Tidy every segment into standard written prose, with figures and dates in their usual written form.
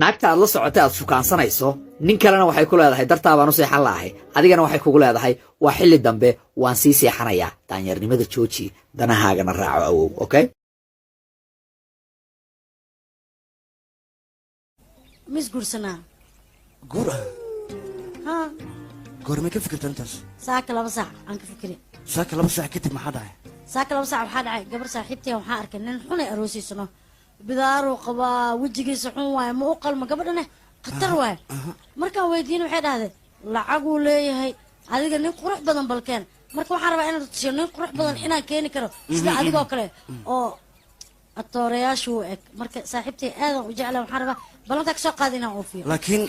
naagta aad la socotay aad shukaansanayso nin kalena waxay ku leedahay dartaa baan u seexan lahay adigana waxay kugu leedahay waa xilli dambe waan sii seexanayaa daanyarnimada jooji danahaagana raaco awow okay mis gursana gura ha goorma ka fikirtan taas saaka laba saac aan ka fikiray saaka laba saac kadib maxaa dhacay saaka laba saac waxaa dhacay gabar saaxiibtay waxaan arkay nin xun ay aroosiisano bidaaro qabaa wajigiisa xun waaye ma u qalma gabadhana khatar waaye markaan weydiin waxay dhahdeen lacaguu leeyahay adiga nin qurux badan balkeen marka waxaan rabaa inaad tusiyo nin qurux badan inaan keeni karo sida adigoo kale oo atoorayaashu u eg marka saaxiibtay aadan u jeclaan waxaan rabaa ballantaa kasoo qaada inaan oofiyo laakiin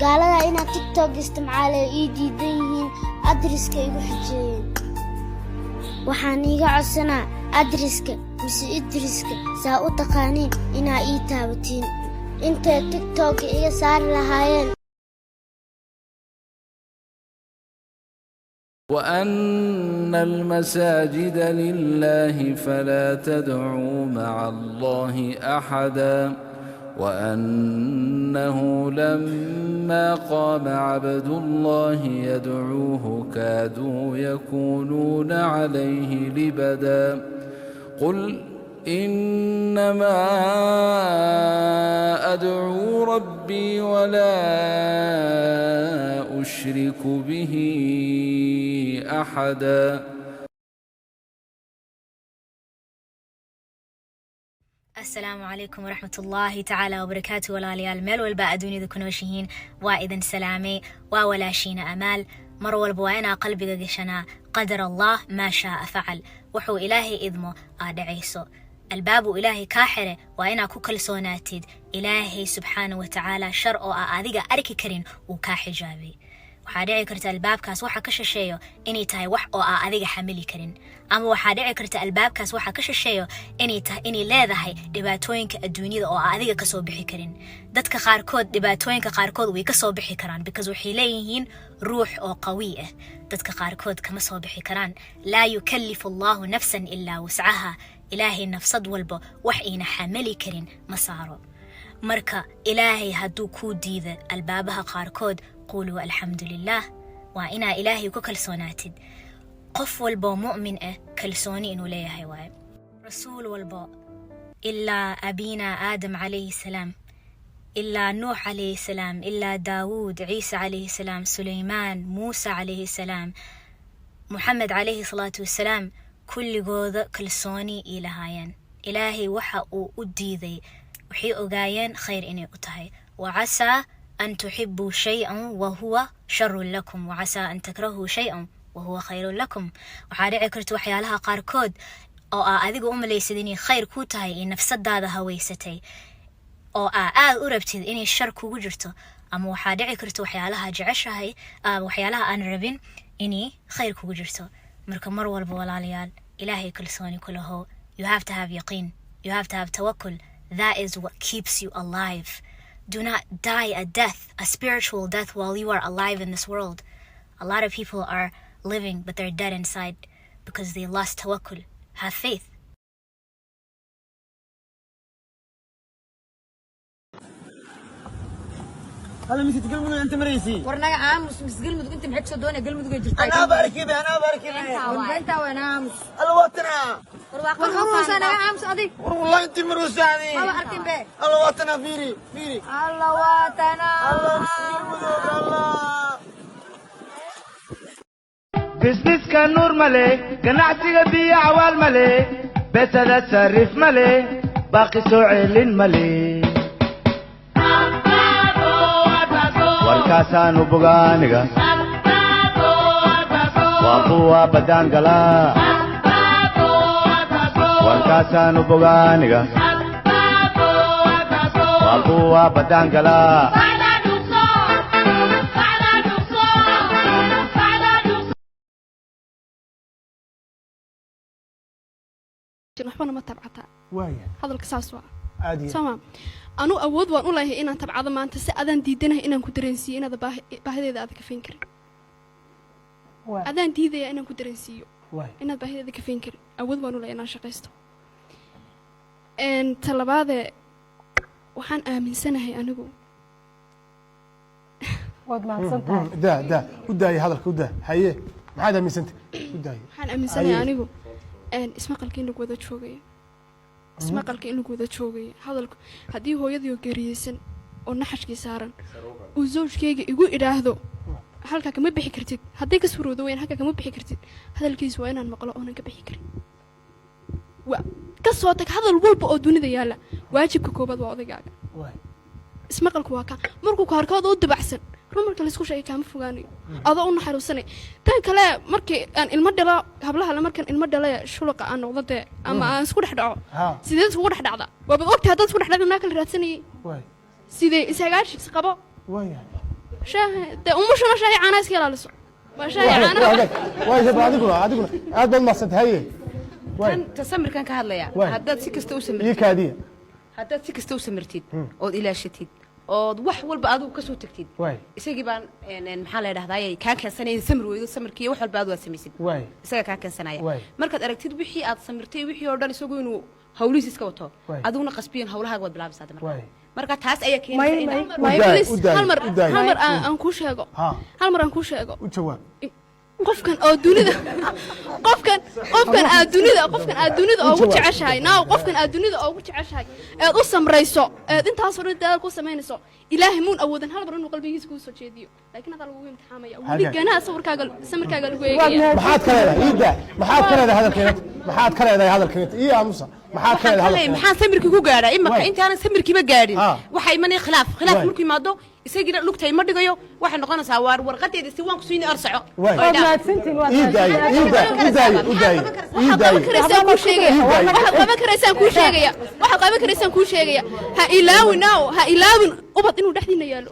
gaalada inaad tiktok isticmaale ii diidan yihiin adreska igu xijiyeen waxaan iiga codsanaa adreska mise idriska saa u taqaaniin inaa ii taabatiin intay tiktok iga saari lahaayeen وأن المساجد لله فلا تدعوا مع الله أحدا وأنه لما قام عبد الله يدعوه كادوا يكونون عليه لبدا قل إنما أدعو ربي ولا أشرك به أحدا السلام عليكم ورحمة الله تعالى وبركاته والاليال ميل والباء دوني ذو كنوشيهين وإذن سلامي وولاشين أمال مروا البوائنا قلبي قشنا قدر الله ما شاء فعل وحو إلهي إذمو آدعيسو الباب إلهي كاحرة وإنا كوكل صوناتيد إلهي سبحانه وتعالى شرعو آذيقا أركي كرين وكاحجابي waxaa dhici karta albaabkaas waxa ka shisheeyo inay tahay wax oo aan adiga xamili karin ama waxaa dhici karta albaabkaas waxa ka shisheeyo inay leedahay dhibaatooyinka adduunyada oo aan adiga ka soo bixi karin dadka qaarkood dhibaatooyinka qaarkood way ka soo bixi karaan because waxay leeyihiin ruux oo qawi ah dadka qaarkood kama soo bixi karaan laa yukallifu Allahu nafsan illa wus'aha ilaahay nafsad walba wax ayna xamili karin ma saaro marka ilaahay hadduu ku diida albaabaha qaarkood قولوا الحمد لله وإنا إلهي ككلسوناتد قف والبو مؤمن كلسوني إنو ليه هواي رسول والبو إلا أبينا آدم عليه السلام إلا نوح عليه السلام إلا داود عيسى عليه السلام سليمان موسى عليه السلام محمد عليه الصلاة والسلام كل جوذ كلسوني إلهاين إلهي وحا أديذي وحي أغاين خير إني أتهي وعسى أن تحبوا شيئا وهو شر لكم وعسى أن تكرهوا شيئا وهو خير لكم وحارعي كرت وحيالها قاركود أو أذيقوا ليسديني خير كوتاي إن نفسد هذا هويستي أو أربتي إني الشر كوجرته أما وحارعي كرت وحيالها جعشهاي وحيالها أن ربين إني خير كوجرته مركم مروا البولاليال إلهي كل صوني كله you have to have يقين you have to have توكل that is what keeps you alive. Do not die a death, a spiritual death while you are alive in this world. A lot of people are living but they're dead inside because they lost tawakkul. Have faith. هذا مسك قلمك أنت مريسي ورنا عامس مس قلمك أنت محك سودوني قلمك جرتاي أنا بركب أنت وين عامس الوطنا والخروس أنا عامس أدي والله أنت مروساني ما أركب به الوطنا فيري الله وطنا الله بزنس كان نور ملي قناعتي بيع عوال ملي بس هذا تصرف ملي باقي سوعلين ملي warkaasaan u bogaaniga waa kuwa badangala warkaasaan u bogaaniga waa kuwa badangala waxbana ma tabcata وايا hadalka saas waa عادي sama anu awood waan u leeyahay inaan tabcado maanta si adaan diidanahay inaan ku dareensiyo inaad baahideeda aad ka feen karin adaan diidaya inaan ku dareensiyo inaad baahideeda ka feen karin awood waan u leeyahay inaan shaqeysto talabaadee waxaan aaminsanahay anigu waad mahadsan tahay da u daaya hadalka u daa haye maxaad aaminsantay u daaya waxaan aaminsanahay anigu ismaqalka in lagu wada joogaya ismaqalka in lagu wada joogaya hadalku haddii hooyadii oo geeriyeysan oo naxashkii saaran uu zawjkayga igu idhaahdo halkaa kama bixi kartid hadday ka suroodo weyn halkaa kama bixi kartid hadalkiisu waa inaan maqlo oonan ka bixi karin ka soo tag hadal walba oo dunida yaalla waajibka koobaad waa odaygaaga ismaqalku waa kaa markuu kaarkooda u dabacsan rumarka laysku sheegay kaama fogaanayo adoo u naxariisanay tan kale markii aan ilmo dhalo hablaha markaan ilmo dhale shuluqa aan noqdo dee ama aan isku dhex dhaco sidee iskugu dhex dhacda waabad ogtahay haddaan isku dhex dhacda naa kala raadsanayay sidee ishagaashis qabo shaahe dee umushuna shaahi caanaa iska ilaaliso waa shaahi caanaa adiguna aad baad maaqsantay haye ta samirkan ka hadlaya haddaad si kasta u samirtid kaadiya haddaad si kasta u samirtid ood ilaashatid ood wax walba adigu ka soo tagtid isagii baan maxaa la yidhahdaa kaa keensanaya samir weydo samirkii wax walba aad waa samaysid isaga kaa keensanaya markaad aragtid wixii aad samirtay wixii oo dhan isagu inuu hawlihiis iska wato adiguna qasbiyan hawlahaaga waad bilaabaysaa marka taas ayaa keenaysa hal mar aan kuu sheego hal mar aan kuu sheego qofkan oo dunida qofkan aad dunida ugu jeceshahay naaw qofkan aad dunida ugu jeceshahay eed u samrayso eed intaas hore dadaal ku samaynayso ilaahay muun awoodan hal mar inuu qalbigiisa kuu soo jeediyo laakiin hada lagu imtixaamaya weli ganaha samirkaaga lagu eegaya maxaad ka leedahay iida maxaad ka leedahay hadalkeena ii aamusa maxaad ka leedahay maxaan samirkii ku gaadhaa imaka intaanan samirkiiba gaadhin waxay imanay khilaaf markuu yimaado isagii lugtay ma dhigayo waxay noqonaysaa warqadeeda si waan ku siini arsaco waxaad qaban karaysaan kuu sheegaya ha ilaawin ubad inuu dhexdiina yaalo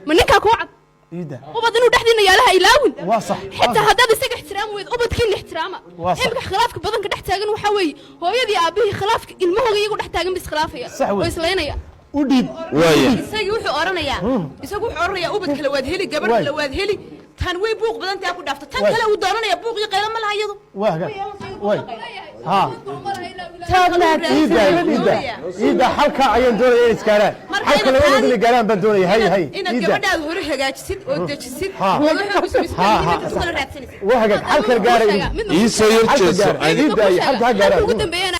ma ninkaa kuu cad ubad inuu dhexdiina yaalo ha ilaawin xitaa haddaad isaga ixtiraam weyd ubadkiina ixtiraama imika khilaafka badanka dhex taagan waxaa weeye hooyadii aabihii khilaafka ilmahooga iyagu dhex taagan ba iskhilaafaya oo islaynaya udhiib isagii wuxuu oranayaa ubad kale waad heli gabadh kale waad heli tan way buuq badan taa ku dhaafto tan kale uu doonanaya buuq iyo qaylo ma laha iyadu iida halka ayaan doonaya inay iskaaraan halka labada inay gaaraan baan doonaya hay inaad gabadhaada hore hagaajisid oo dejisid waa hagaag halka gaaraya iisoo yarjeeso iida halka gaaraan ugu dambeeyana